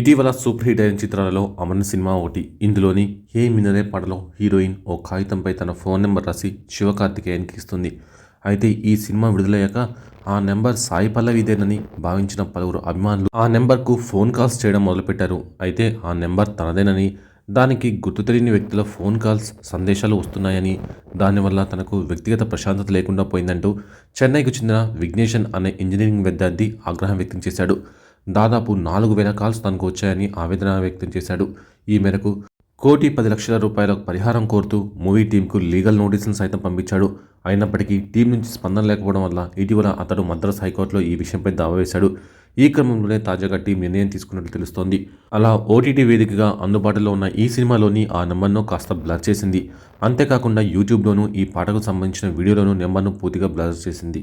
ఇటీవల super hit అయిన చిత్రాలలో అమరన్ సినిమా ఒకటి. ఇందులోని హే మిన్నరే పాటలో హీరోయిన్ ఓ కాగితంపై తన ఫోన్ నెంబర్ రాసి శివకార్తికేయన్కి ఇస్తుంది. అయితే ఈ సినిమా విడుదలయ్యాక ఆ నెంబర్ సాయి పల్లవిదేనని భావించిన పలువురు అభిమానులు ఆ నెంబర్కు ఫోన్ కాల్స్ చేయడం మొదలుపెట్టారు. అయితే ఆ నెంబర్ తనదేనని, దానికి గుర్తు తెలియని వ్యక్తుల ఫోన్ కాల్స్, సందేశాలు వస్తున్నాయని, దానివల్ల తనకు వ్యక్తిగత ప్రశాంతత లేకుండా పోయిందంటూ చెన్నైకు చెందిన విఘ్నేషన్ అనే ఇంజనీరింగ్ విద్యార్థి ఆగ్రహం వ్యక్తం చేశాడు. దాదాపు 4,000 కాల్స్ తనకు వచ్చాయని ఆవేదన వ్యక్తం చేశాడు. ఈ మేరకు 1,10,00,000 పరిహారం కోరుతూ మూవీ టీంకు లీగల్ నోటీసులను సైతం పంపించాడు. అయినప్పటికీ టీం నుంచి స్పందన లేకపోవడం వల్ల ఇటీవల అతడు మద్రాస్ హైకోర్టులో ఈ విషయంపై దావా వేశాడు. ఈ క్రమంలోనే తాజాగా టీం నిర్ణయం తీసుకున్నట్లు తెలుస్తోంది. అలా ఓటీటీ వేదికగా అందుబాటులో ఉన్న ఈ సినిమాలోని ఆ నెంబర్ను కాస్త బ్లర్ చేసింది. అంతేకాకుండా యూట్యూబ్లోనూ ఈ పాటకు సంబంధించిన వీడియోలోనూ నెంబర్ను పూర్తిగా బ్లర్ చేసింది.